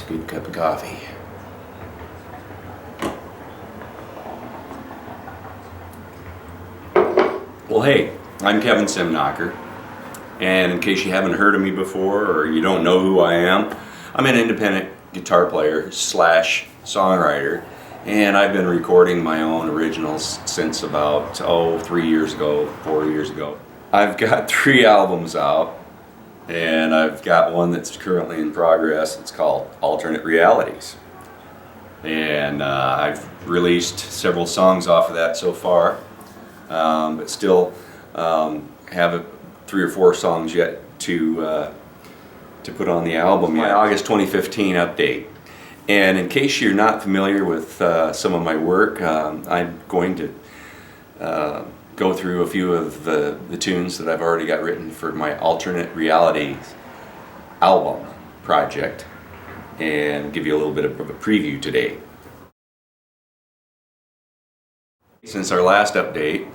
good cup of coffee. Well, hey, I'm Kevin Simnacher, and in case you haven't heard of me before or you don't know who I am, I'm an independent guitar player slash songwriter, and I've been recording my own originals since about 4 years ago. I've got 3 albums out, and I've got one that's currently in progress. It's called Alternate Realities, and I've released several songs off of that so far, but still have 3 or 4 songs yet to put on the album. My August 2015 update. And in case you're not familiar with some of my work, I'm going to go through a few of the tunes that I've already got written for my Alternate Realities album project, and give you a little bit of a preview today. Since our last update,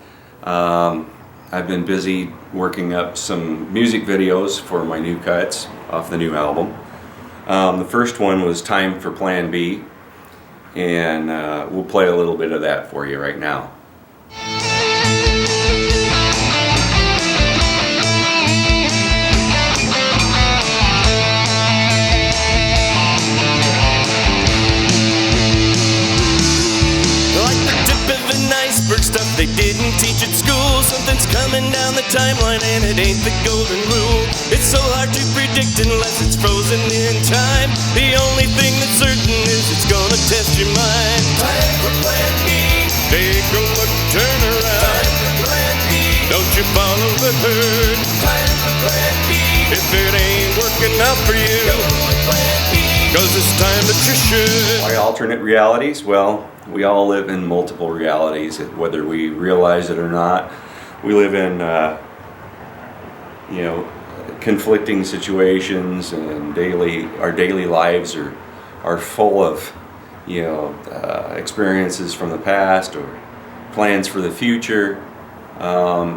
I've been busy working up some music videos for my new cuts off the new album. The first one was Time for Plan B, and we'll play a little bit of that for you right now. Stuff they didn't teach at school. Something's coming down the timeline and it ain't the golden rule. It's so hard to predict unless it's frozen in time. The only thing that's certain is it's gonna test your mind. Time for Plan B. Take a look, turn around. Time for Plan B. Don't you follow the herd. Time for Plan B. If it ain't working out for you, go with Plan B. 'Cause it's time that you should. Why alternate realities? Well, we all live in multiple realities, whether we realize it or not. We live in, conflicting situations, and our daily lives are full of, experiences from the past or plans for the future,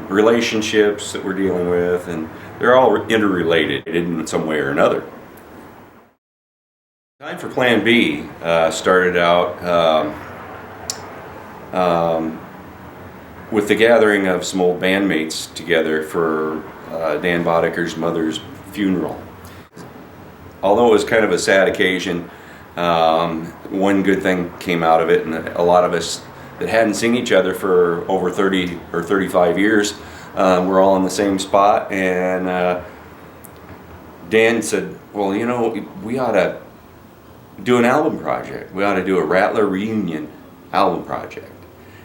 relationships that we're dealing with, and they're all interrelated in some way or another. Time for Plan B started out with the gathering of some old bandmates together for Dan Boddicker's mother's funeral. Although it was kind of a sad occasion, one good thing came out of it, and a lot of us that hadn't seen each other for over 30 or 35 years were all in the same spot, and Dan said, well, we ought to do an album project. We ought to do a Rattler reunion album project.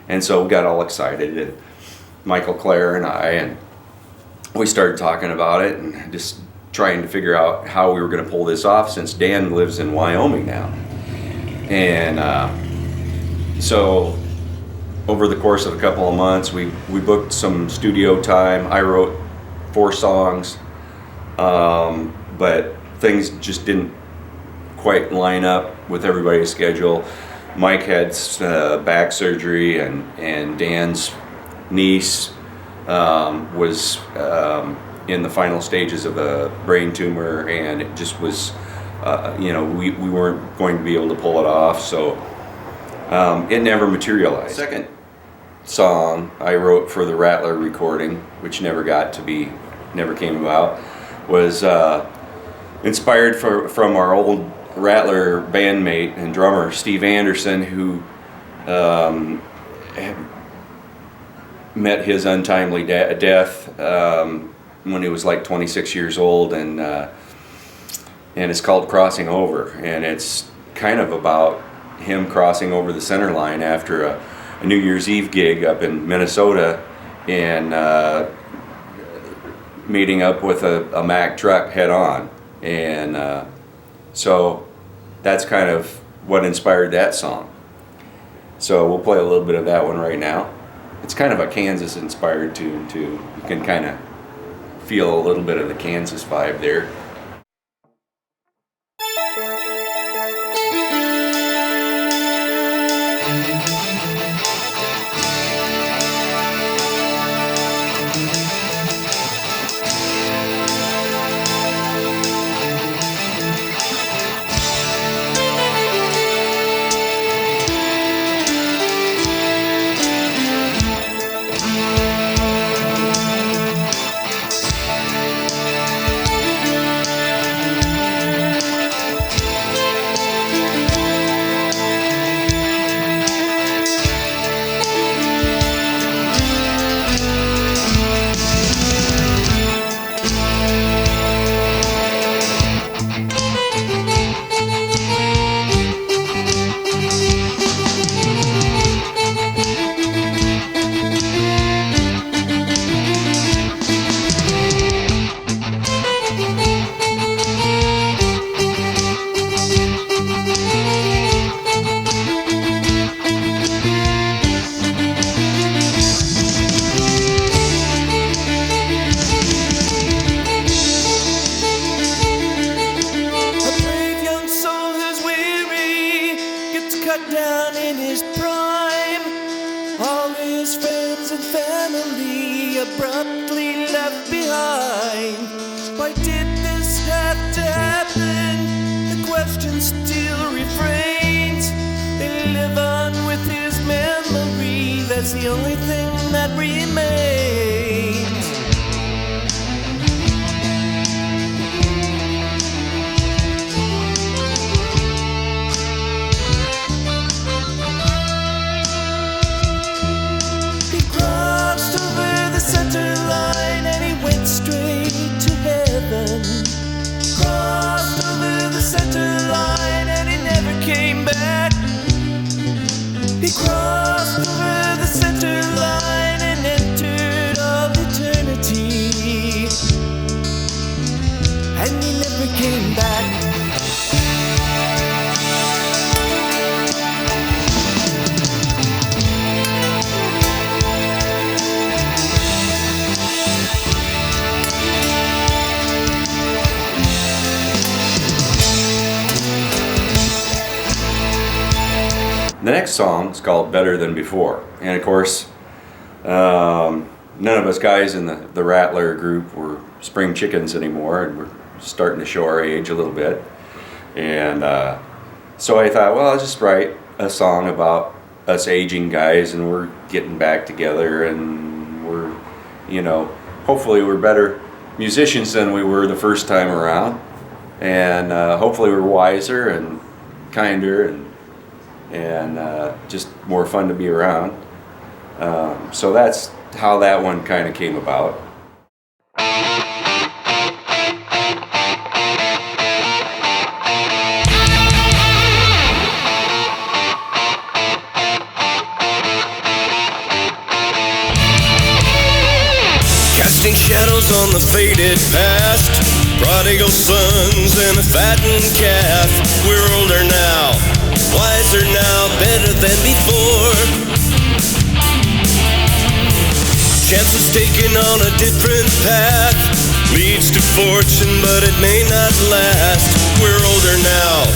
And so we got all excited, and Michael, Claire, and I, and we started talking about it and just trying to figure out how we were going to pull this off, since Dan lives in Wyoming now. And so over the course of a couple of months, we booked some studio time. I wrote 4 songs, but things just didn't quite line up with everybody's schedule. Mike had back surgery, and Dan's niece was in the final stages of a brain tumor, and it just was, we weren't going to be able to pull it off, so it never materialized. The second song I wrote for the Rattler recording, which never came about, was inspired from our old Rattler bandmate and drummer Steve Anderson, who met his untimely death when he was like 26 years old, and it's called Crossing Over, and it's kind of about him crossing over the center line after a New Year's Eve gig up in Minnesota, and meeting up with a Mack truck head on, and so that's kind of what inspired that song. So we'll play a little bit of that one right now. It's kind of a Kansas-inspired tune too. You can kind of feel a little bit of the Kansas vibe there. his friends and family abruptly left behind. Why did this have to happen? The question still refrains. They live on with his memory, that's the only thing that remains. He crossed over the center line and he went straight to heaven. Crossed over the center line and he never came back. He crossed over the center line and entered all eternity, and he never came back. The next song is called Better Than Before. And of course, none of us guys in the Rattler group were spring chickens anymore, and we're starting to show our age a little bit. And so I thought, well, I'll just write a song about us aging guys, and we're getting back together, and we're, you know, hopefully we're better musicians than we were the first time around. And hopefully we're wiser and kinder and just more fun to be around. So that's how that one kind of came about. Casting shadows on the faded past, prodigal sons and a fattened calf. We're older now, wiser now, better than before. Chances taken on a different path leads to fortune, but it may not last. We're older now,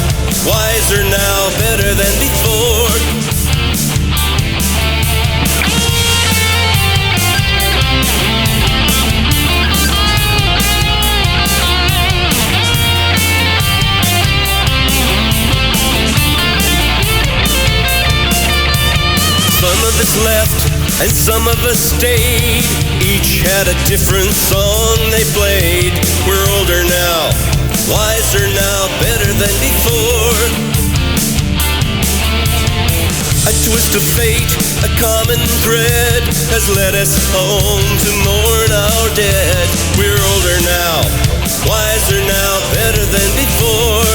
wiser now, better than before. Some of us left and some of us stayed. Each had a different song they played. We're older now, wiser now, better than before. A twist of fate, a common thread has led us home to mourn our dead. We're older now, wiser now, better than before.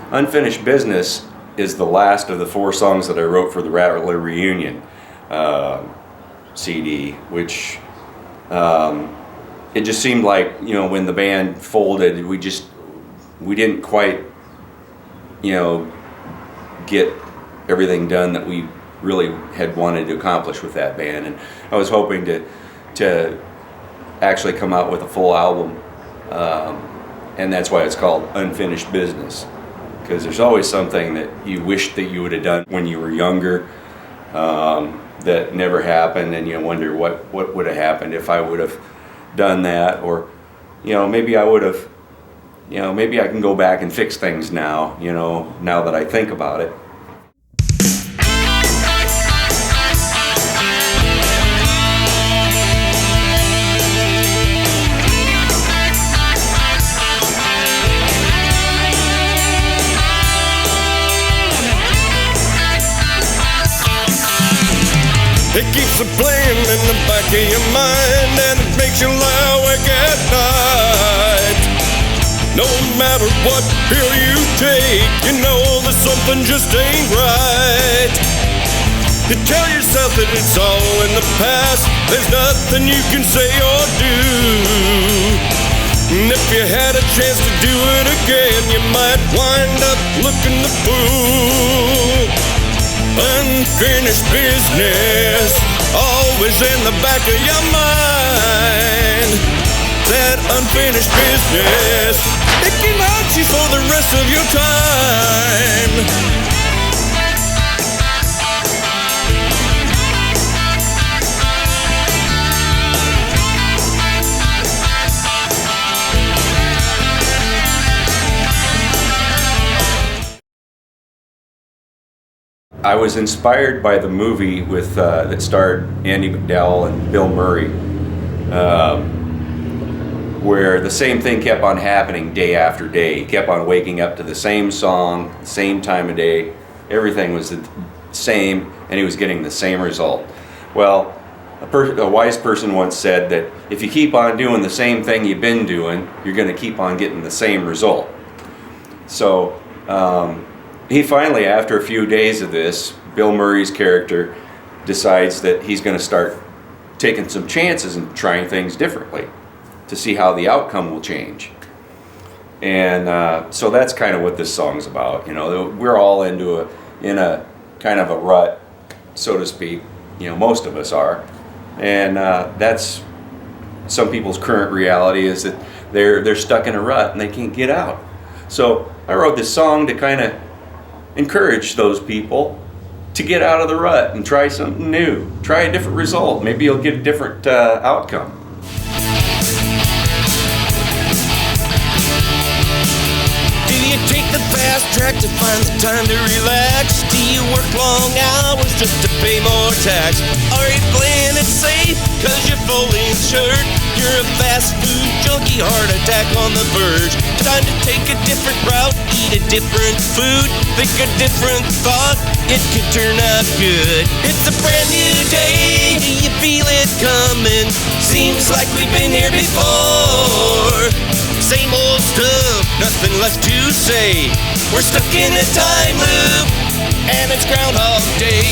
Unfinished Business is the last of the 4 songs that I wrote for the Rattler Reunion CD, which it just seemed like, you know, when the band folded, we didn't quite, you know, get everything done that we really had wanted to accomplish with that band. And I was hoping to actually come out with a full album, and that's why it's called Unfinished Business. Because there's always something that you wish that you would have done when you were younger, that never happened, and you wonder what would have happened if I would have done that, or, you know, maybe I would have, you know, maybe I can go back and fix things now, you know, now that I think about it. It keeps a playing in the back of your mind, and it makes you lie awake at night. No matter what pill you take, you know that something just ain't right. You tell yourself that it's all in the past, there's nothing you can say or do. And if you had a chance to do it again, you might wind up looking the fool. Unfinished business. always in the back of your mind. That unfinished business, it can haunt you for the rest of your time. I was inspired by the movie with that starred Andy McDowell and Bill Murray, where the same thing kept on happening day after day. He kept on waking up to the same song, same time of day. Everything was the same, and he was getting the same result. Well, a wise person once said that if you keep on doing the same thing you've been doing, you're going to keep on getting the same result. So he finally, after a few days of this, Bill Murray's character decides that he's going to start taking some chances and trying things differently to see how the outcome will change. And so that's kind of what this song's about. You know, we're all in a kind of a rut, so to speak. You know, most of us are. And that's some people's current reality, is that they're stuck in a rut and they can't get out. So I wrote this song to kind of encourage those people to get out of the rut and try something new. Try a different result. Maybe you'll get a different outcome. Do you take the fast track to find the time to relax? Do you work long hours just to pay more tax? Are you playing it safe cause you're fully insured? You're a fast food junkie, heart attack on the verge. Time to take a different route, eat a different food, think a different thought, it could turn out good. It's a brand new day, do you feel it coming? Seems like we've been here before. Same old stuff, nothing left to say. We're stuck in a time loop, and it's Groundhog Day.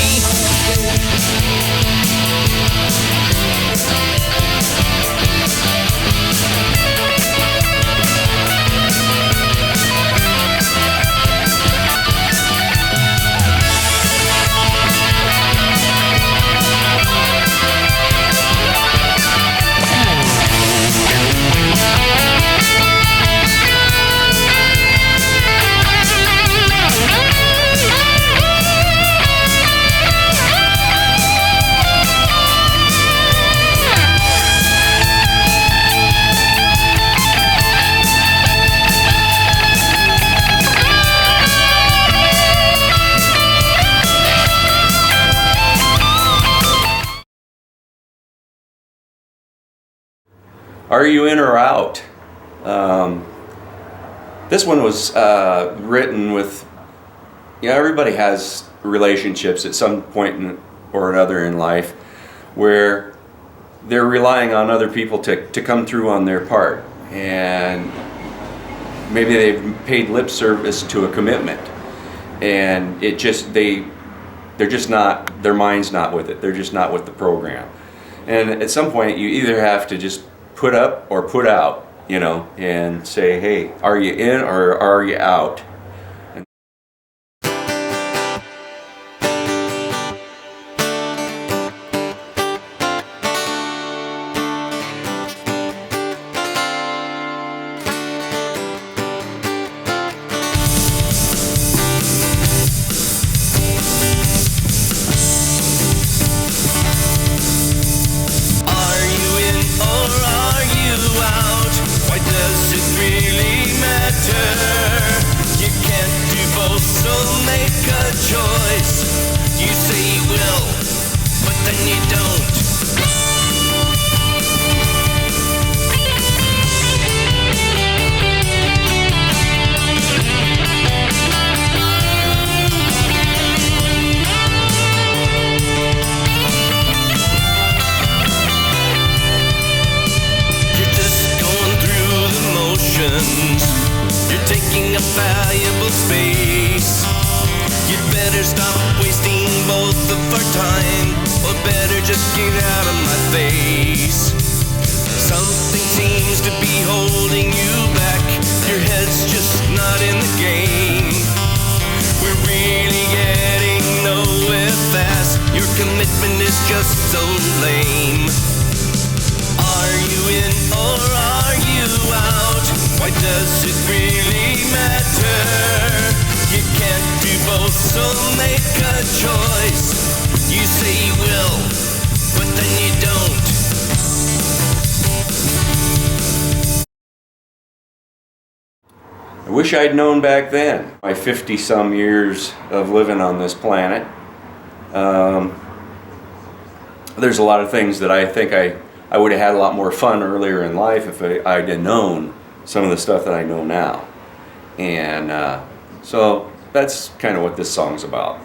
Are you in or out? This one was written with, everybody has relationships at some point or another in life where they're relying on other people to come through on their part. And maybe they've paid lip service to a commitment. And it just, they're just not, their mind's not with it. They're just not with the program. And at some point you either have to just put up or put out, and say, hey, are you in or are you out? You're taking up valuable space. You'd better stop wasting both of our time, or better just get out of my face. Something seems to be holding you back. Your head's just not in the game. We're really getting nowhere fast. Your commitment is just just so lame. Are you in or are you out? Why does it really matter? You can't do both, so make a choice. You say you will, but then you don't. I wish I'd known back then. My 50-some years of living on this planet, there's a lot of things that I think I would have had a lot more fun earlier in life if I'd have known some of the stuff that I know now. And so that's kind of what this song's about.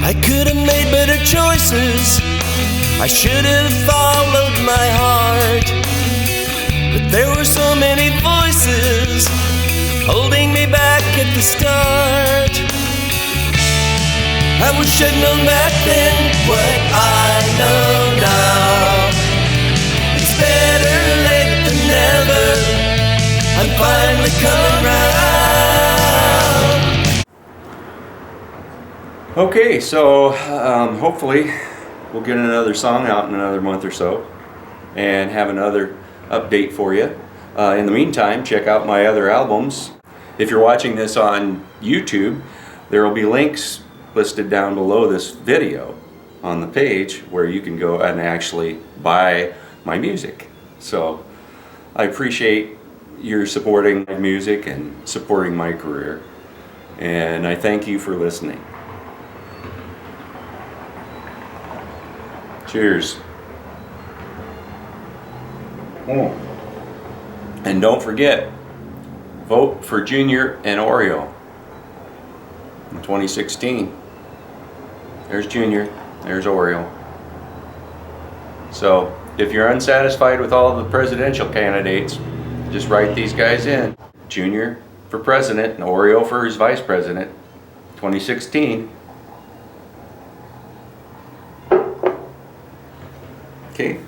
I could have made better choices. I should have followed my heart. But there were so many voices holding me back at the start. I wish I'd known back then what I know now. It's better late than never. I'm finally coming round. Okay, so hopefully we'll get another song out in another month or so and have another update for you. In the meantime, check out my other albums. If you're watching this on YouTube, there will be links listed down below this video on the page where you can go and actually buy my music. So I appreciate your supporting my music and supporting my career, and I thank you for listening. Cheers. And don't forget, vote for Junior and Oreo in 2016. There's Junior, there's Oreo. So if you're unsatisfied with all of the presidential candidates, just write these guys in. Junior for president and Oreo for his vice president, 2016. Okay.